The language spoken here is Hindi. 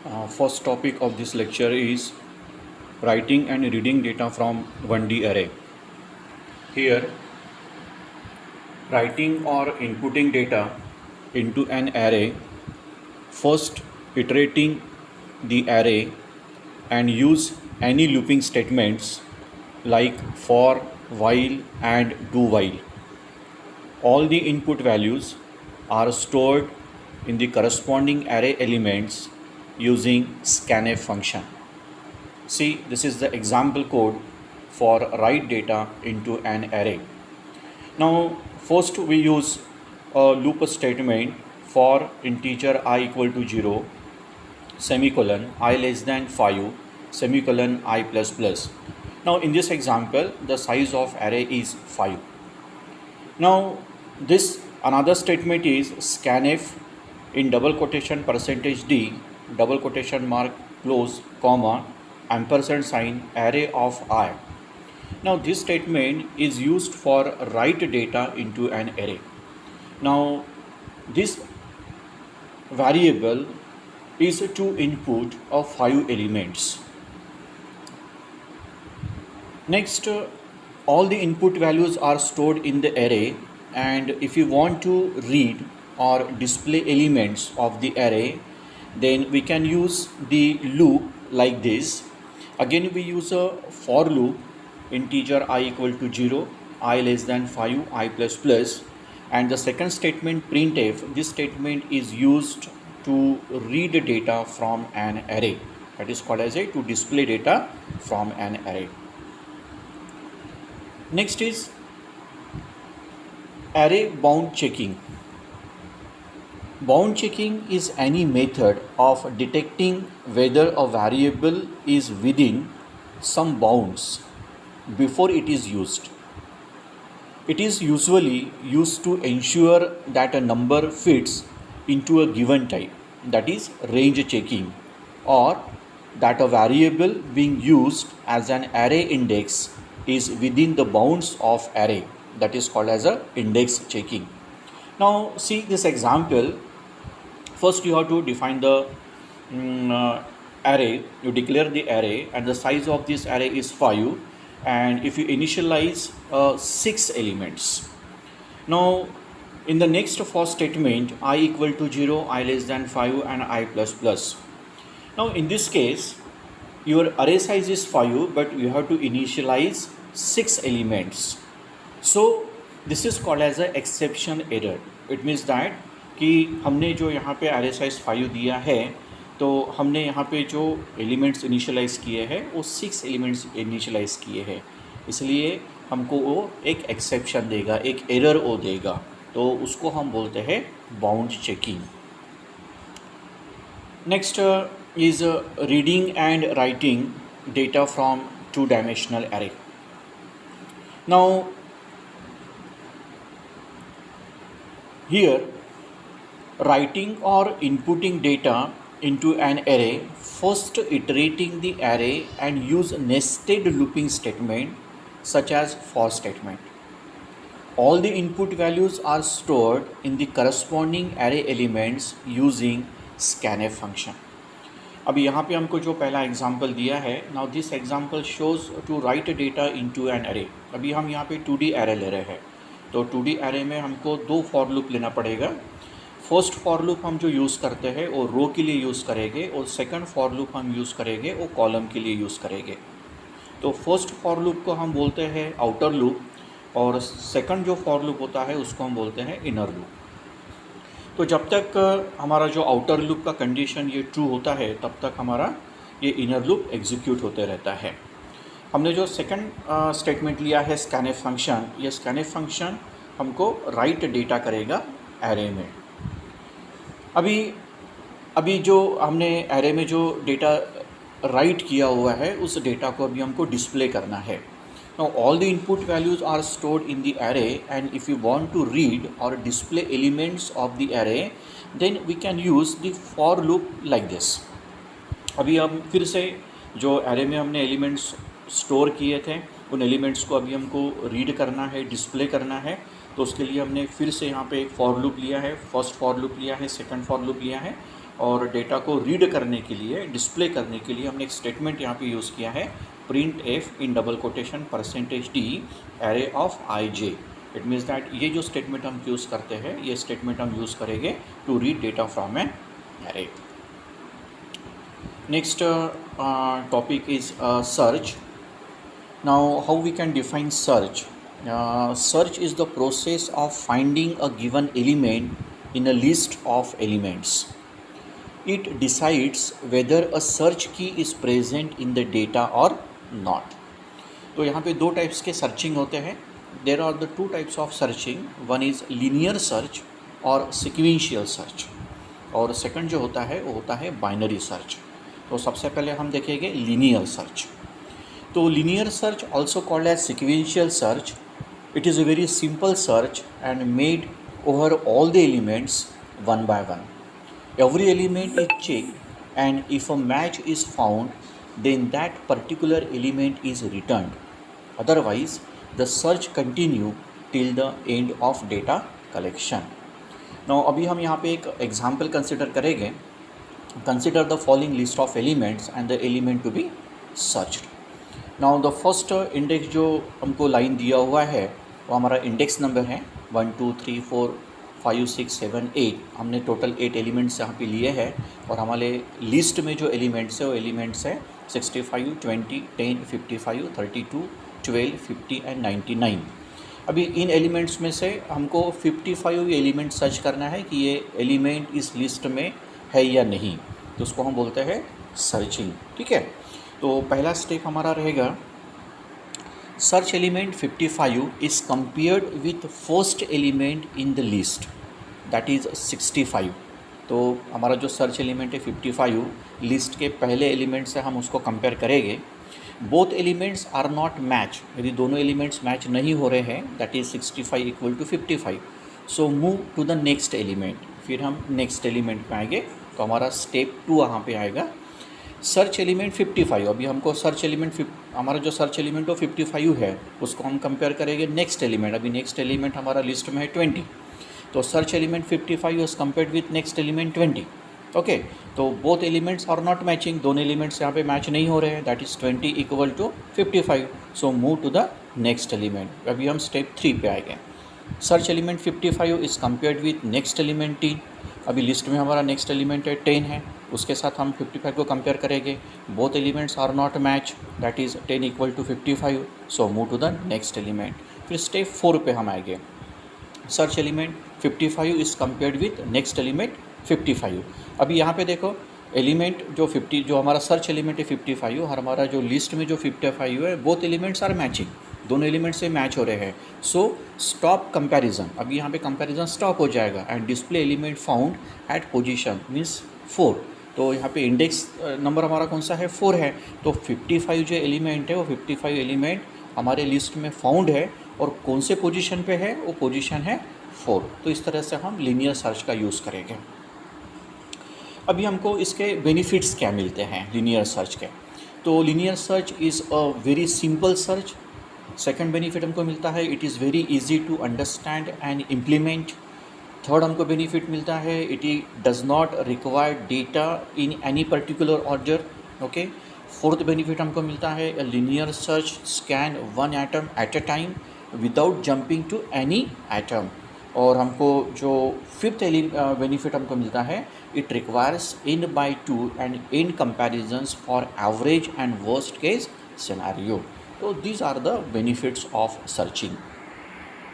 First topic of this lecture is writing and reading data from 1D array. Here, writing or inputting data into an array, first iterating the array and use any looping statements like for, while and do while. All the input values are stored in the corresponding array elements using scanf function. See, this is the example code for write data into an array. Now, first we use a loop statement for integer I equal to 0, semicolon, I less than 5, semicolon, I plus plus. Now, in this example, the size of array is 5. Now, this another statement is scanf in double quotation %d, double quotation mark, close, comma, ampersand sign, array of I. Now this statement is used for write data into an array. Now this variable is to input of 5 elements. Next, all the input values are stored in the array, and if you want to read or display elements of the array, then we can use the loop like this. Again we use a for loop, integer I equal to 0, I less than 5, I plus plus, and the second statement printf, this statement is used to read data from an array, that is called as to display data from an array. Next is array bound checking. Bound checking is any method of detecting whether a variable is within some bounds before it is used. It is usually used to ensure that a number fits into a given type, that is range checking, or that a variable being used as an array index is within the bounds of array, that is called as a index checking. Now see this example. First you have to define the array. You declare the array and the size of this array is 5, and if you initialize 6 elements. Now in the next for statement, I equal to 0, I less than 5 and I plus plus. Now in this case your array size is 5, but you have to initialize 6 elements. So this is called as a exception error. It means that कि हमने जो यहाँ पे array size 5 दिया है, तो हमने यहाँ पे जो एलिमेंट्स इनिशियलाइज़ किए हैं वो 6 एलिमेंट्स इनिशियलाइज़ किए हैं, इसलिए हमको वो एक एक्सेप्शन देगा, एक एरर वो देगा, तो उसको हम बोलते हैं bound checking. Next is reading and writing data from 2-dimensional array. Now here, writing or inputting data into an array, first iterating the array and use nested looping statement such as for statement. All the input values are stored in the corresponding array elements using scanf function. अभी यहाँ पे हमको जो पहला एग्जाम्पल दिया है, now this example shows to write data into an array. अभी हम यहाँ पे 2D array ले रहे हैं, तो 2D array में हमको 2 फॉर लूप लेना पड़ेगा. फर्स्ट फॉर लूप हम जो यूज़ करते हैं वो रो के लिए यूज़ करेंगे, और सेकंड फॉर लूप हम यूज़ करेंगे वो कॉलम के लिए यूज़ करेंगे. तो फर्स्ट फॉर लूप को हम बोलते हैं आउटर लूप, और सेकंड जो फॉर लूप होता है उसको हम बोलते हैं इनर लूप. तो जब तक हमारा जो आउटर लूप का कंडीशन ये ट्रू होता है, तब तक हमारा ये इनर लूप एग्जीक्यूट होते रहता है. हमने जो सेकंड स्टेटमेंट लिया है स्कैनफ फंक्शन, ये स्कैनफ फंक्शन हमको राइट डेटा करेगा एरे में. अभी जो हमने एरे में जो डेटा राइट किया हुआ है उस डेटा को अभी हमको डिस्प्ले करना है. Now all the input values are stored in the array, and if you want to read or display elements of the array, then we can use the for loop like this. अभी हम फिर से जो array में हमने elements स्टोर किए थे उन एलिमेंट्स को अभी हमको रीड करना है, डिस्प्ले करना है, तो उसके लिए हमने फिर से यहाँ पे एक फॉर लूप लिया है, फर्स्ट फॉर लूप लिया है, सेकंड फॉर लूप लिया है, और डेटा को रीड करने के लिए, डिस्प्ले करने के लिए हमने एक स्टेटमेंट यहाँ पे यूज़ किया है, print F in double quotation %d array of I J. It means that ये जो स्टेटमेंट हम यूज़ करते हैं, ये स्टेटमेंट हम यूज़ करेंगे to read data from an array. Next topic is search. Now, how we can define search? Search is the process of finding a given element in a list of elements. It decides whether a search key is present in the data or not. तो यहाँ पे दो टाइप्स के सर्चिंग होते हैं. There are the two types of searching. One is linear search और sequential search. और सेकंड जो होता है वो होता है बाइनरी सर्च. तो सबसे पहले हम देखेंगे linear search. तो linear search also called as sequential search. It is a very simple search and made over all the elements one by one. Every element is checked and if a match is found, then that particular element is returned. Otherwise, the search continue till the end of data collection. Now अभी हम यहाँ पे एक example consider करेंगे. Consider the following list of elements and the element to be searched. Now the first index जो हमको लाइन दिया हुआ है वो हमारा इंडेक्स नंबर है 1 2 3 4 5 6 7 8. हमने टोटल 8 एलिमेंट्स यहाँ पे लिए हैं और हमारे लिस्ट में जो एलिमेंट्स है वो एलिमेंट्स है 65 20 10 55 32 12 50 एंड 99. अभी इन एलिमेंट्स में से हमको 55 एलिमेंट सर्च करना है कि ये एलिमेंट इस लिस्ट में है या नहीं, तो उसको हम बोलते हैं सर्चिंग. ठीक है, तो पहला स्टेप हमारा रहेगा search element 55 is compared with first element in the list that is 65. तो हमारा जो सर्च एलिमेंट है 55 लिस्ट के पहले एलिमेंट से हम उसको कंपेयर करेंगे. Both elements are not match. यदि दोनों एलिमेंट्स मैच नहीं हो रहे हैं that is 65 equal to 55. So move to the next element. फिर हम नेक्स्ट एलिमेंट पे आएंगे. तो हमारा स्टेप 2 यहाँ पे आएगा सर्च एलिमेंट 55. अभी हमको सर्च एलिमेंट हमारा जो सर्च एलिमेंट वो 55 है उसको हम कंपेयर करेंगे नेक्स्ट एलिमेंट. अभी नेक्स्ट एलिमेंट हमारा लिस्ट में है 20. तो search element 55 is compared with next element 20. Okay, तो both elements are not matching. दोनों एलिमेंट्स यहाँ पे मैच नहीं हो रहे हैं that is 20 equal to 55. So move to the next element. अभी हम स्टेप 3 पे आएंगे. Search element 55 is compared with next element 10. अभी लिस्ट में हमारा नेक्स्ट एलिमेंट है 10 है, उसके साथ हम 55 को कंपेयर करेंगे. Both elements are not match that is 10 equal to 55. So move to the next element. फिर स्टेप 4 पे हम आएंगे. Search element 55 is compared with next element 55. अभी यहाँ पे देखो एलिमेंट जो हमारा सर्च एलिमेंट है 55 और हमारा जो लिस्ट में जो 55 है बोथ एलिमेंट्स आर मैचिंग. दोनों एलिमेंट से मैच हो रहे हैं. So stop comparison. अभी यहाँ पे कंपैरिजन स्टॉप हो जाएगा and display element found at position means 4. तो यहाँ पे इंडेक्स नंबर हमारा कौन सा है 4 है. तो 55 जो एलिमेंट है वो 55 एलिमेंट हमारे लिस्ट में फाउंड है और कौन से पोजीशन पे है वो पोजीशन है 4. तो इस तरह से हम लीनियर सर्च का यूज़ करेंगे. अभी हमको इसके बेनिफिट्स क्या मिलते हैं लीनियर सर्च के. तो linear search is a very simple search. Second benefit हमको मिलता है it is very easy to understand and implement. Third हमको बेनिफिट मिलता है it does not require data in any particular order. Okay. Fourth benefit हमको मिलता है a linear search scan one item at a time without jumping to any item. और हमको जो फिफ्थ बेनिफिट हमको मिलता है it requires n by 2 and n comparisons for average and worst case scenario. तो these are the benefits of searching.